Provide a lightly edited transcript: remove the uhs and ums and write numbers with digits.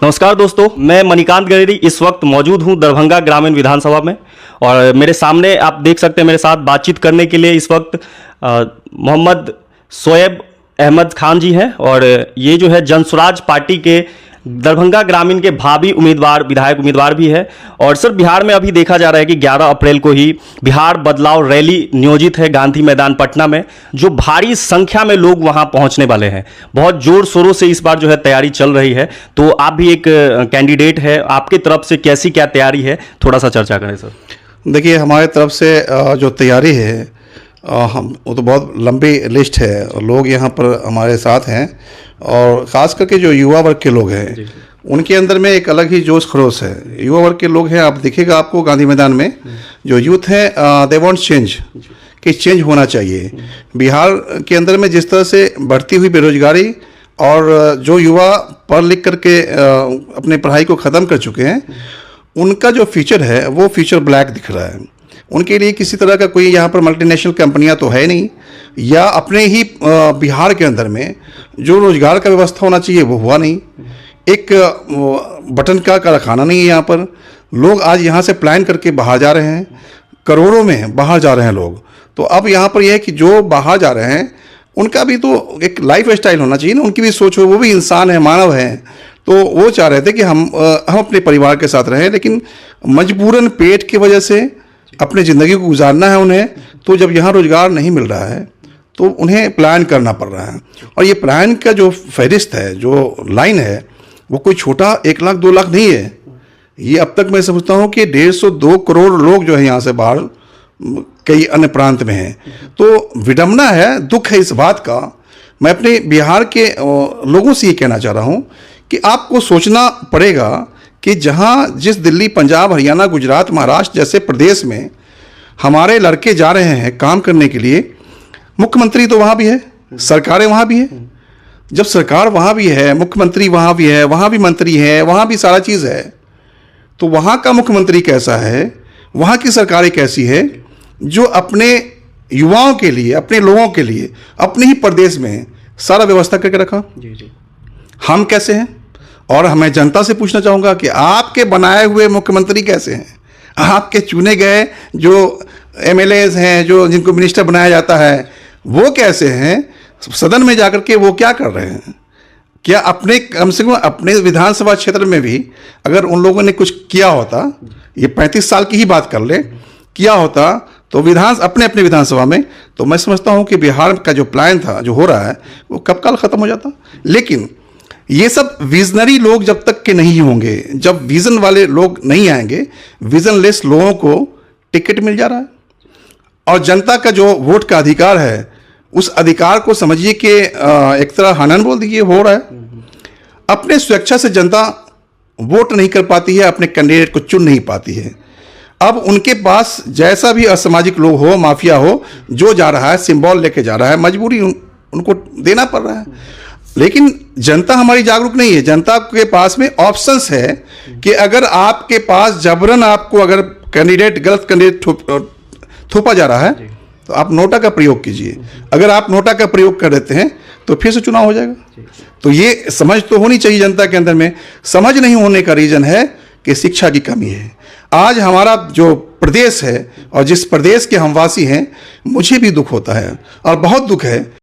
नमस्कार दोस्तों, मैं मणिकांत गलेरी इस वक्त मौजूद हूं दरभंगा ग्रामीण विधानसभा में। और मेरे सामने आप देख सकते हैं, मेरे साथ बातचीत करने के लिए इस वक्त मोहम्मद शोएब अहमद खान जी हैं। और ये जो है जनसुराज पार्टी के दरभंगा ग्रामीण के भावी उम्मीदवार, विधायक उम्मीदवार भी है। और सर, बिहार में अभी देखा जा रहा है कि 11 अप्रैल को ही बिहार बदलाव रैली नियोजित है गांधी मैदान पटना में, जो भारी संख्या में लोग वहां पहुंचने वाले हैं। बहुत जोर शोरों से इस बार जो है तैयारी चल रही है। तो आप भी एक कैंडिडेट है, आपकी तरफ से कैसी क्या तैयारी है, थोड़ा सा चर्चा करें सर। देखिए, हमारे तरफ से जो तैयारी है हम वो तो बहुत लंबी लिस्ट है और लोग यहाँ पर हमारे साथ हैं। और ख़ास करके जो युवा वर्ग के लोग हैं उनके अंदर में एक अलग ही जोश खरोश है। युवा वर्ग के लोग हैं, आप दिखेगा आपको गांधी मैदान में जो यूथ है, दे वांट चेंज, कि चेंज होना चाहिए। बिहार के अंदर में जिस तरह से बढ़ती हुई बेरोजगारी और जो युवा पढ़ लिख करके अपने पढ़ाई को ख़त्म कर चुके हैं, उनका जो फ्यूचर है वो फ्यूचर ब्लैक दिख रहा है। उनके लिए किसी तरह का कोई यहाँ पर मल्टीनेशनल कंपनियाँ तो है नहीं, या अपने ही बिहार के अंदर में जो रोजगार का व्यवस्था होना चाहिए वो हुआ नहीं। एक बटन का कारखाना नहीं है यहाँ पर। लोग आज यहाँ से प्लान करके बाहर जा रहे हैं, करोड़ों में बाहर जा रहे हैं लोग। तो अब यहाँ पर यह है कि जो बाहर जा रहे हैं उनका भी तो एक लाइफ स्टाइल होना चाहिए ना, उनकी भी सोच हो, वो भी इंसान है, मानव है। तो वो चाह रहे थे कि हम अपने परिवार के साथ रहें, लेकिन मजबूरन पेट की वजह से अपनी ज़िंदगी को गुजारना है उन्हें। तो जब यहाँ रोज़गार नहीं मिल रहा है तो उन्हें प्लान करना पड़ रहा है। और ये प्लान का जो फहरिस्त है, जो लाइन है, वो कोई छोटा 1 लाख 2 लाख नहीं है। ये अब तक मैं समझता हूँ कि 150-2 करोड़ लोग जो है यहाँ से बाहर कई अन्य प्रांत में हैं। तो विडम्बना है, दुख है इस बात का। मैं अपने बिहार के लोगों से ये कहना चाह रहा हूँ कि आपको सोचना पड़ेगा कि जहाँ जिस दिल्ली, पंजाब, हरियाणा, गुजरात, महाराष्ट्र जैसे प्रदेश में हमारे लड़के जा रहे हैं काम करने के लिए, मुख्यमंत्री तो वहाँ भी है, सरकारें वहाँ भी है। जब सरकार वहाँ भी है, मुख्यमंत्री वहाँ भी है, वहाँ भी मंत्री है, वहाँ भी सारा चीज़ है, तो वहाँ का मुख्यमंत्री कैसा है, वहाँ की सरकारें कैसी है, जो अपने युवाओं के लिए, अपने लोगों के लिए अपने ही प्रदेश में सारा व्यवस्था करके रखा। जी। हम कैसे हैं? और मैं जनता से पूछना चाहूँगा कि आपके बनाए हुए मुख्यमंत्री कैसे हैं? आपके चुने गए जो MLAs हैं, जो जिनको मिनिस्टर बनाया जाता है, वो कैसे हैं? सदन में जाकर के वो क्या कर रहे हैं? क्या अपने, कम से कम अपने विधानसभा क्षेत्र में भी अगर उन लोगों ने कुछ किया होता, ये 35 साल की ही बात कर ले, किया होता तो अपने अपने विधानसभा में, तो मैं समझता हूँ कि बिहार का जो प्लान था, जो हो रहा है, वो कब काल ख़त्म हो जाता। लेकिन ये सब विजनरी लोग जब तक के नहीं होंगे, जब विज़न वाले लोग नहीं आएंगे, विज़नलेस लोगों को टिकट मिल जा रहा है। और जनता का जो वोट का अधिकार है, उस अधिकार को समझिए कि एक तरह हनन बोल दीजिए, हो रहा है। अपने स्वेच्छा से जनता वोट नहीं कर पाती है, अपने कैंडिडेट को चुन नहीं पाती है। अब उनके पास जैसा भी असामाजिक लोग हो, माफिया हो, जो जा रहा है सिंबल लेके जा रहा है, मजबूरी उनको देना पड़ रहा है। लेकिन जनता हमारी जागरूक नहीं है। जनता के पास में ऑप्शंस है कि अगर आपके पास जबरन आपको अगर गलत कैंडिडेट थोपा जा रहा है तो आप नोटा का प्रयोग कीजिए। अगर आप नोटा का प्रयोग कर देते हैं तो फिर से चुनाव हो जाएगा। तो ये समझ तो होनी चाहिए जनता के अंदर में। समझ नहीं होने का रीज़न है कि शिक्षा की कमी है। आज हमारा जो प्रदेश है और जिस प्रदेश के हम वासी हैं, मुझे भी दुख होता है और बहुत दुख है